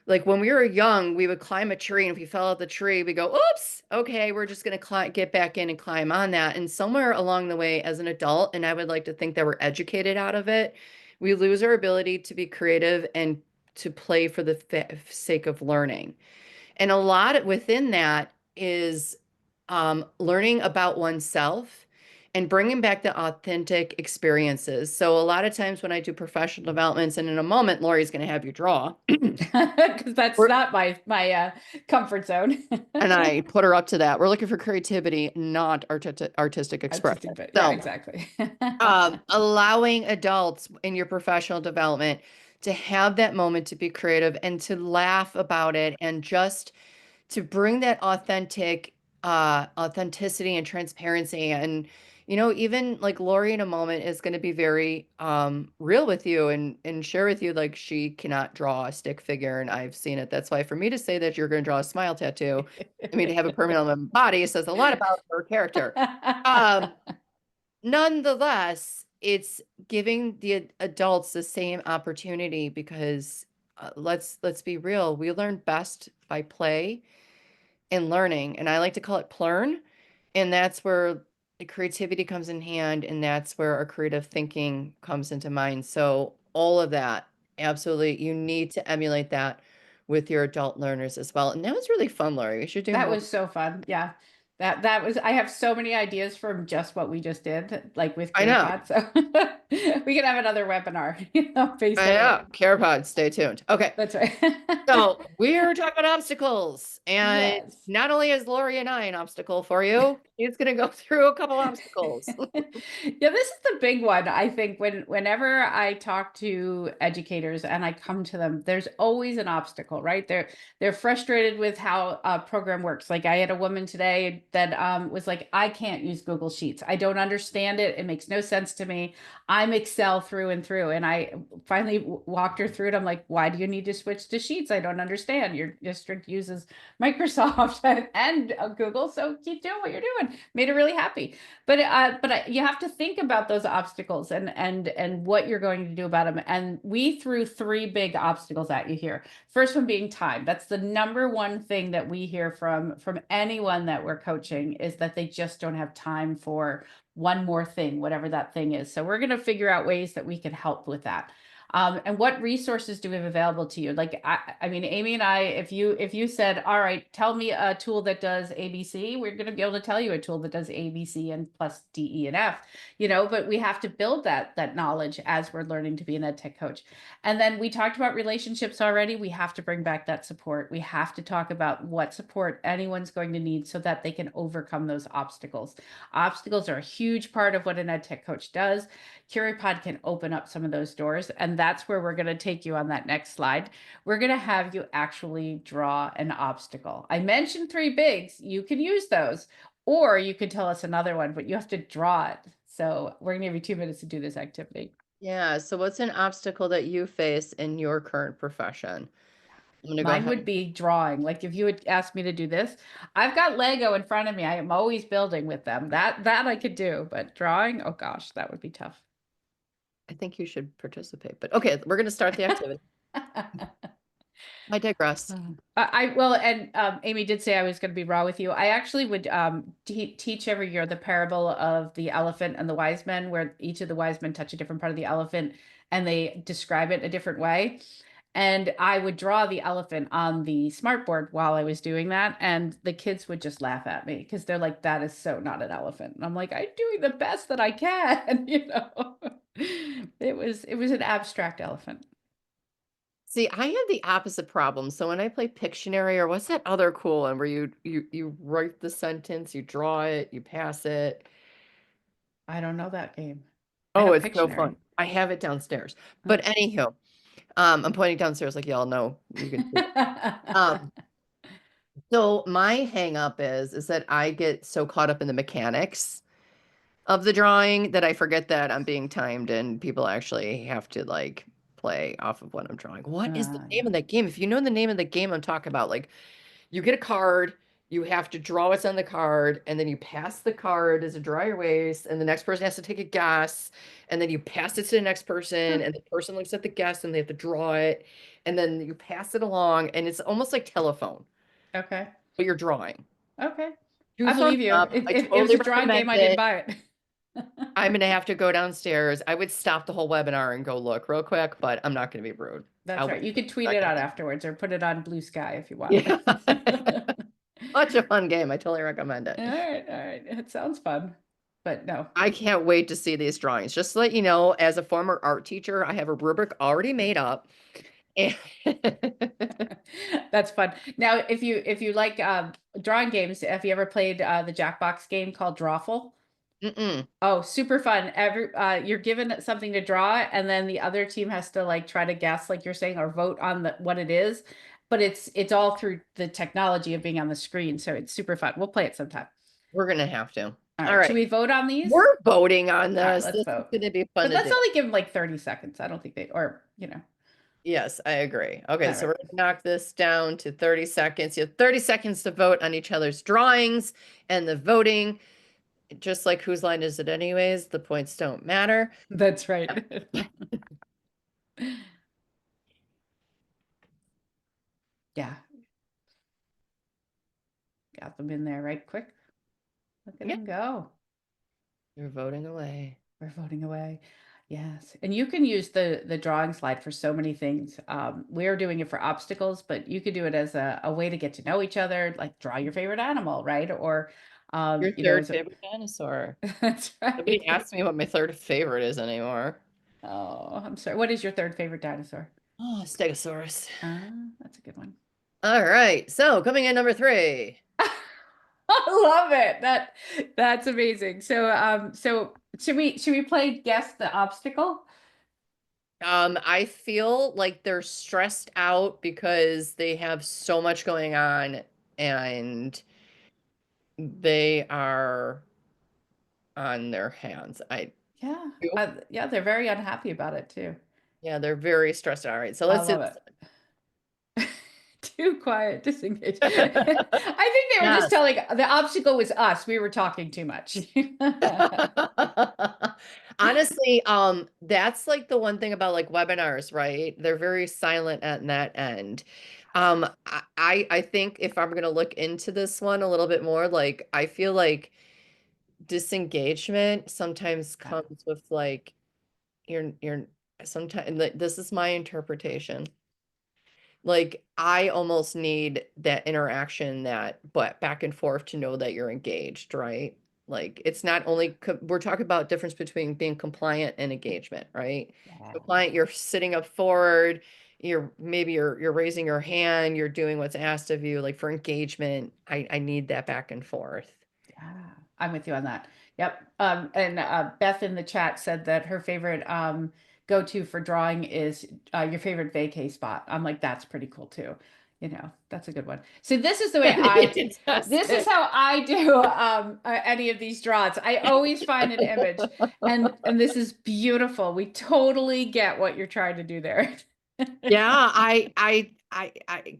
Like when we were young, we would climb a tree, and if we fell out the tree, we go, oops, okay, we're just going to get back in and climb on that. And somewhere along the way as an adult, and I would like to think that we're educated out of it, we lose our ability to be creative and to play for the sake of learning. And a lot within that is learning about oneself and bringing back the authentic experiences. So a lot of times when I do professional developments, and in a moment, Laurie's going to have you draw, Because that's not my comfort zone. and I put her up to that. We're looking for creativity, not artistic expression. Yeah, So, exactly. allowing adults in your professional development to have that moment to be creative and to laugh about it, and just to bring that authenticity and transparency. And even like Laurie in a moment is going to be very real with you and share with you, like, she cannot draw a stick figure, and I've seen it. That's why for me to say that you're going to draw a smile tattoo, I mean, to have a permanent on my body, says a lot about her character. Nonetheless, it's giving the adults the same opportunity, because let's be real, we learn best by play and learning, and I like to call it plurn. And that's where the creativity comes in hand, and that's where our creative thinking comes into mind. So all of that, absolutely, you need to emulate that with your adult learners as well. And that was really fun, Laurie. We should do That more. was so fun. Yeah. That was, I have so many ideas from just what we just did, like with I know. Curipod. So we could have another webinar, based I on know. it. Curipod, stay tuned. Okay. That's right. So we're talking about obstacles, and Yes. not only is Laurie and I an obstacle for you, he's going to go through a couple obstacles. Yeah, this is the big one. I think whenever I talk to educators and I come to them, there's always an obstacle, right? They're frustrated with how a program works. Like I had a woman today that was like, I can't use Google Sheets. I don't understand it. It makes no sense to me. I'm Excel through and through. And I finally walked her through it. I'm like, why do you need to switch to Sheets? I don't understand. Your district uses Microsoft and Google, so keep doing what you're doing. Made her really happy. But you have to think about those obstacles and what you're going to do about them. And we threw three big obstacles at you here. First one being time. That's the number one thing that we hear from anyone that we're coaching, is that they just don't have time for one more thing, whatever that thing is. So we're going to figure out ways that we can help with that. And what resources do we have available to you? Like, I mean, Aimee and I, if you said, all right, tell me a tool that does ABC, we're going to be able to tell you a tool that does ABC and plus D, E, and F, but we have to build that knowledge as we're learning to be an ed tech coach. And then we talked about relationships already. We have to bring back that support. We have to talk about what support anyone's going to need so that they can overcome those obstacles. Obstacles are a huge part of what an ed tech coach does. Curipod can open up some of those doors, and that's where we're going to take you on that next slide. We're going to have you actually draw an obstacle. I mentioned 3 bigs. You can use those, or you could tell us another one, but you have to draw it. So we're going to give you 2 minutes to do this activity. Yeah. So what's an obstacle that you face in your current profession? I'm gonna go Mine ahead. would be drawing. Like if you had asked me to do this, I've got Lego in front of me. I am always building with them. That I could do, but drawing, oh gosh, that would be tough. I think you should participate, but okay, we're gonna start the activity. I digress. Well, and Aimee did say I was going to be raw with you. I actually would teach every year the parable of the elephant and the wise men, where each of the wise men touch a different part of the elephant and they describe it a different way. And I would draw the elephant on the smartboard while I was doing that, and the kids would just laugh at me because they're like, "That is so not an elephant." And I'm like, "I'm doing the best that I can," It was an abstract elephant. See, I have the opposite problem. So when I play Pictionary, or what's that other cool one where you write the sentence, you draw it, you pass it. I don't know that game. I Oh, know it's so Pictionary. fun. I have it downstairs. But anywho, I'm pointing downstairs like y'all know you can see it. So my hang up is that I get so caught up in the mechanics of the drawing that I forget that I'm being timed and people actually have to like play off of what I'm drawing. What is the name of that game? If you know the name of the game I'm talking about, like you get a card, you have to draw what's on the card, and then you pass the card as a draw your waist, and the next person has to take a guess, and then you pass it to the next person, and the person looks at the guess and they have to draw it, and then you pass it along, and it's almost like telephone, Okay. but you're drawing. Okay. 2 I believe thumbs you. up. I If it was totally a drawing game, recommend I didn't it. buy it. I'm gonna have to go downstairs. I would stop the whole webinar and go look real quick, but I'm not gonna be rude. That's right. You could tweet it out afterwards or put it on Blue Sky if you want. Yeah. Such a fun game. I totally recommend it. All right. It sounds fun, but no. I can't wait to see these drawings. Just to let you know, as a former art teacher, I have a rubric already made up. That's fun. Now, if you like drawing games, have you ever played the Jackbox game called Drawful? Mm-mm. Oh, super fun. You're given something to draw, and then the other team has to like try to guess, like you're saying, or vote on what it is. But it's all through the technology of being on the screen, so it's super fun. We'll play it sometime. We're gonna have to. All right. Should we vote on these? We're voting on this. Let's This vote. is gonna be fun. But to let's do. only give them like 30 seconds. I don't think Yes, I agree. Okay, All so right. we're gonna knock this down to 30 seconds. You have 30 seconds to vote on each other's drawings, and the voting, just like whose line is it anyways, the points don't matter. That's right. Yeah. Got them in there right quick. Look at them go. You're voting away. We're voting away. Yes. And you can use the drawing slide for so many things. We're doing it for obstacles, but you could do it as a way to get to know each other, like draw your favorite animal, right? Or Your third favorite dinosaur. That's right. Nobody asks me what my third favorite is anymore. Oh, I'm sorry. What is your third favorite dinosaur? Oh, Stegosaurus. That's a good one. All right. So coming in number 3. I love it. That's amazing. So so should we play guess the obstacle? I feel like they're stressed out because they have so much going on and they are on their hands. Yeah, they're very unhappy about it too. Yeah, they're very stressed out. All right. So I let's do love it. Too quiet, disengaged. I think they were just telling the obstacle was us. We were talking too much. Honestly, that's like the one thing about like webinars, right? They're very silent at that end. I think if I'm gonna look into this one a little bit more, like I feel like disengagement sometimes comes with like you're sometimes this is my interpretation. Like, I almost need that interaction, but back and forth to know that you're engaged, right? Like, it's not only, we're talking about difference between being compliant and engagement, right? Yeah. Compliant, you're sitting up forward, you're raising your hand, you're doing what's asked of you. Like, for engagement, I need that back and forth. Yeah, I'm with you on that. Yep. And Beth in the chat said that her favorite go-to for drawing is your favorite vacay spot. I'm like, that's pretty cool too. You know, that's a good one. So this is the way this is how I do any of these draws. I always find an image, and this is beautiful. We totally get what you're trying to do there. Yeah,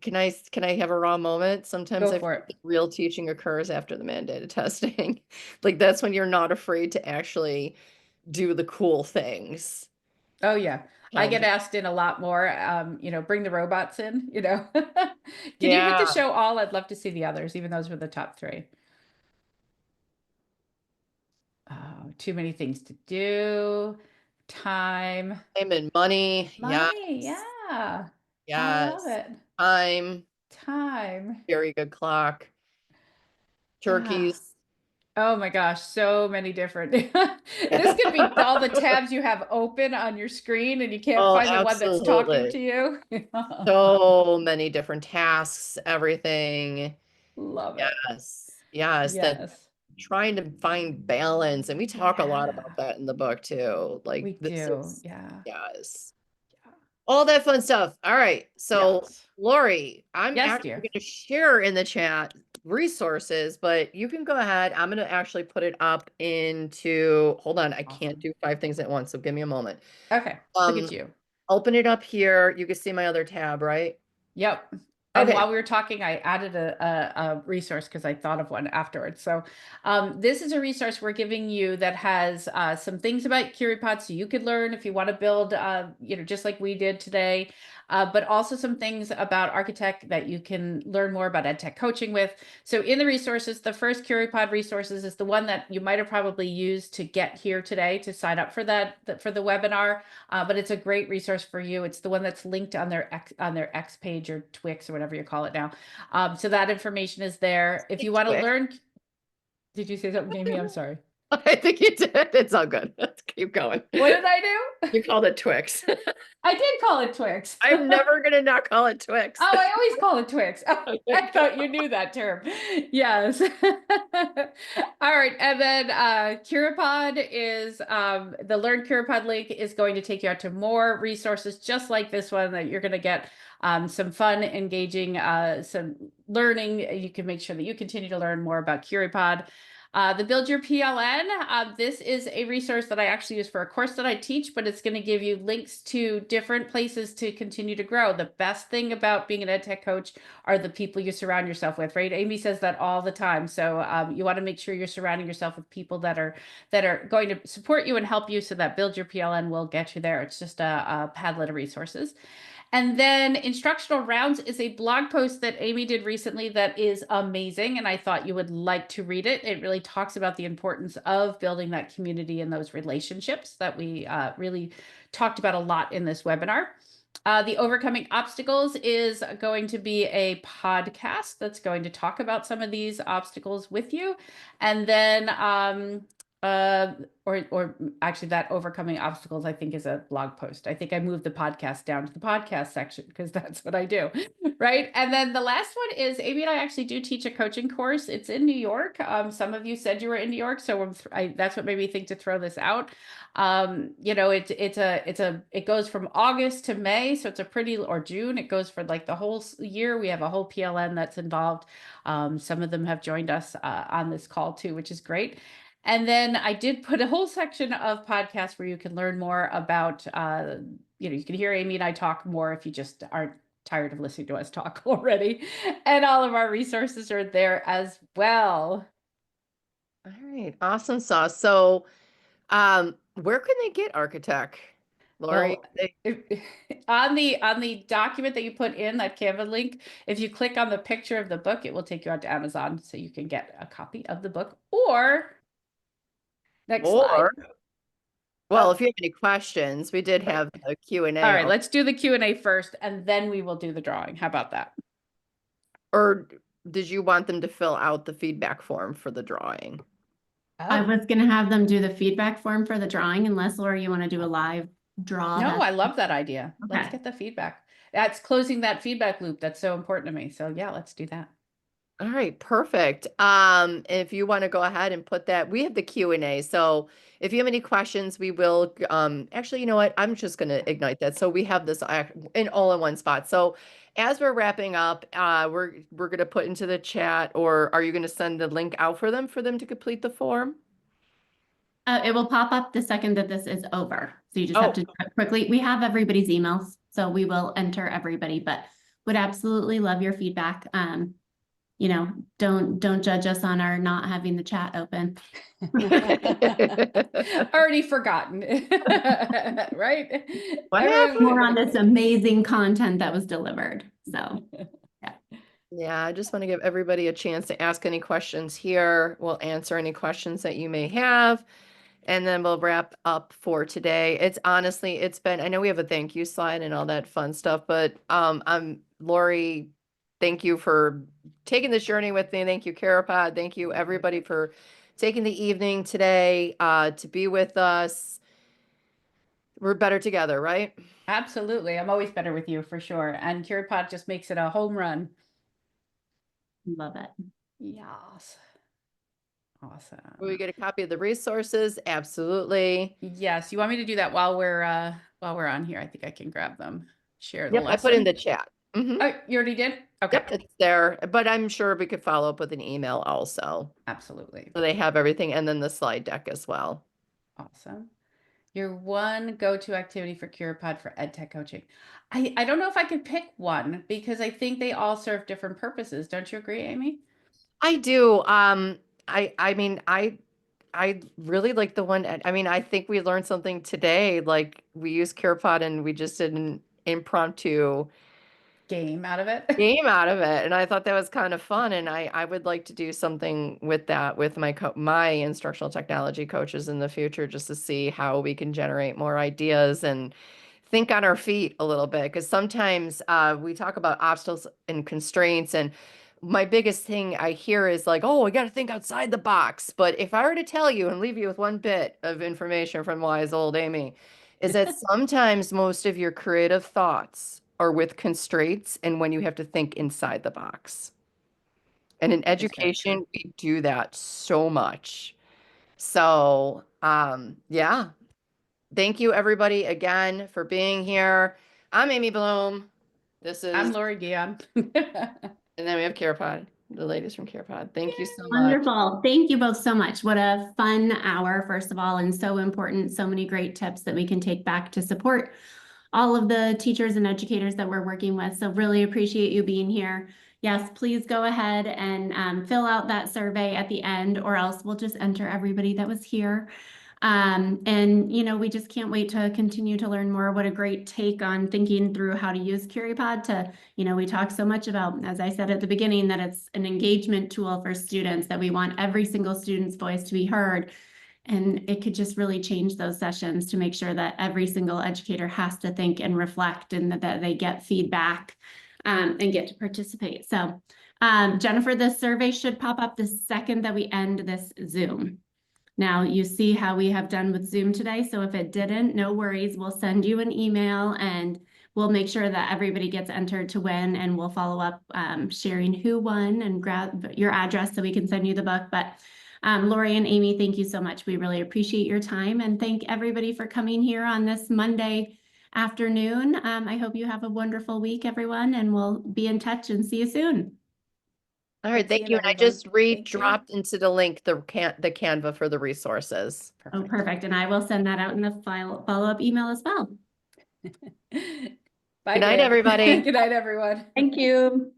can I have a raw moment? Sometimes Go I for feel it. like real teaching occurs after the mandated testing. Like, that's when you're not afraid to actually do the cool things. Oh yeah. I get Challenging. asked in a lot more, you know, bring the robots in, you know. Can you hit the Yeah. show all? I'd love to see the others, even those were the top 3. Oh, too many things to do. Time. Time and money. Yeah. Money. Yeah. I love Yes. it. Time. Time. Very good clock. Ah. Turkeys. Oh my gosh, so many different. This could be all the tabs you have open on your screen and you can't Oh, find the one that's talking to absolutely. you. So many different tasks, everything. Love it. Yes. Yes. That Yes. trying to find balance. And we talk a lot Yeah. about that in the book too. We Like, this do. is, Yeah. yes, all that fun stuff. All right. So, Yes. Lori, I'm Yes, actually dear. going to share in the chat resources, but you can go ahead. I'm going to actually put it up into, hold on, I can't Awesome. do 5 things at once. So give me a moment. Okay. Look at you. Open it up here. You can see my other tab, right? Yep. And Okay. while we were talking, I added a resource because I thought of one afterwards. So this is a resource we're giving you that has some things about Curipod so you could learn if you want to build, you know, just like we did today, but also some things about Architect that you can learn more about EdTech coaching with. So in the resources, the first Curipod resources is the one that you might have probably used to get here today to sign up for for the webinar. But it's a great resource for you. It's the one that's linked on their X page or Twix or whatever you call it now. So that information is there. If you want to Twix. learn, did you say something, Aimee? I'm sorry. I think you did. It's all good. Let's keep going. What did I do? You called it Twix. I did call it Twix. I'm never going to not call it Twix. Oh, I always call it Twix. Oh, I thought you knew that term. Yes. All right. And then Curipod is the Learn Curipod link is going to take you out to more resources just like this one that you're going to get some fun, engaging, some learning. You can make sure that you continue to learn more about Curipod. The Build Your PLN, this is a resource that I actually use for a course that I teach, but it's going to give you links to different places to continue to grow. The best thing about being an EdTech coach are the people you surround yourself with, right? Aimee says that all the time. So you want to make sure you're surrounding yourself with people that are going to support you and help you so that Build Your PLN will get you there. It's just a Padlet of resources. And then Instructional Rounds is a blog post that Aimee did recently that is amazing, and I thought you would like to read it. It really talks about the importance of building that community and those relationships that we really talked about a lot in this webinar. The Overcoming Obstacles is going to be a podcast that's going to talk about some of these obstacles with you. And then or actually that Overcoming Obstacles, I think, is a blog post. I think I moved the podcast down to the podcast section because that's what I do, right? And then the last one is Aimee and I actually do teach a coaching course. It's in New York. Some of you said you were in New York, so that's what made me think to throw this out. You know, it goes from August to May, so it's a pretty, or June. It goes for like the whole year. We have a whole PLN that's involved. Some of them have joined us on this call too, which is great. And then I did put a whole section of podcasts where you can learn more about, you know, you can hear Aimee and I talk more if you just aren't tired of listening to us talk already. And all of our resources are there as well. All right. Awesome sauce. So, where can they get Architect? Laurie? Well, on the document that you put in that Canva link, if you click on the picture of the book, it will take you out to Amazon so you can get a copy of the book. Or next slide. Well, if you have any questions, we did have a Q&A. All right, let's do the Q&A first, and then we will do the drawing. How about that? Or did you want them to fill out the feedback form for the drawing? I was gonna have them do the feedback form for the drawing unless, Laura, you want to do a live draw. No, that's- I love that idea. Let's Okay. get the feedback. That's closing that feedback loop. That's so important to me. So yeah, let's do that. All right, perfect. If you want to go ahead and put that, we have the Q&A. So if you have any questions, we will, actually, you know what? I'm just going to ignite that. So we have this all in one spot. So as we're wrapping up, we're going to put into the chat, or are you going to send the link out for them to complete the form? It will pop up the second that this is over. So you just have Oh. to do it quickly. We have everybody's emails, so we will enter everybody, but would absolutely love your feedback. You know, don't judge us on our not having the chat open. Already forgotten, right? What Everyone- More on this amazing content that was delivered. So Yeah, I just want to give everybody a chance to ask any questions here. We'll answer any questions that you may have. And then we'll wrap up for today. It's honestly, it's been, I know we have a thank you slide and all that fun stuff, but I'm Laurie, thank you for taking this journey with me. Thank you, Curipod. Thank you, everybody, for taking the evening today to be with us. We're better together, right? Absolutely. I'm always better with you for sure. And Curipod just makes it a home run. love it. Yes. Awesome. Will we get a copy of the resources? Absolutely. Yes. You want me to do that while we're on here? I think I can grab them. Share the Yep, I lesson. put in the chat. Mhm. Oh, you already did? Okay. Yep, it's there, but I'm sure we could follow up with an email also. Absolutely. So they have everything, and then the slide deck as well. Awesome. Your one go-to activity for Curipod for EdTech coaching. I don't know if I could pick one because I think they all serve different purposes. Don't you agree, Aimee? I do. I mean, I really like the one. I mean, I think we learned something today. Like we used Curipod and we just did an impromptu Game out of it. game out of it, and I thought that was kind of fun. And I would like to do something with that with my instructional technology coaches in the future, just to see how we can generate more ideas and think on our feet a little bit. Because sometimes we talk about obstacles and constraints, and my biggest thing I hear is like, oh, we got to think outside the box. But if I were to tell you and leave you with one bit of information from wise old Aimee, is that sometimes most of your creative thoughts are with constraints and when you have to think inside the box. And in That is very true. education, we do that so much. So, yeah. Thank you, everybody, again for being here. I'm Aimee Bloom. This is, I'm Laurie Guyon. and then we have Curipod, the ladies from Curipod. Thank you so much. Wonderful. Thank you both so much. What a fun hour, first of all, and so important. So many great tips that we can take back to support all of the teachers and educators that we're working with. So really appreciate you being here. Yes, please go ahead and fill out that survey at the end, or else we'll just enter everybody that was here. And, you know, we just can't wait to continue to learn more. What a great take on thinking through how to use Curipod to, you know, we talk so much about, as I said at the beginning, that it's an engagement tool for students, that we want every single student's voice to be heard. And it could just really change those sessions to make sure that every single educator has to think and reflect, and that they get feedback and get to participate. So Jennifer, this survey should pop up the second that we end this Zoom. Now you see how we have done with Zoom today. So if it didn't, no worries. We'll send you an email and we'll make sure that everybody gets entered to win, and we'll follow up sharing who won and grab your address so we can send you the book. But Laurie and Aimee, thank you so much. We really appreciate your time, and thank everybody for coming here on this Monday afternoon. I hope you have a wonderful week, everyone, and we'll be in touch and see you soon. All right, Thanks thank again, you. And I everyone. just Thank you. dropped into the link the Canva for the resources. Oh, perfect. And I will send that out in the follow-up email as well. Bye, Good night, Dan. everybody. Good night, everyone. Thank you.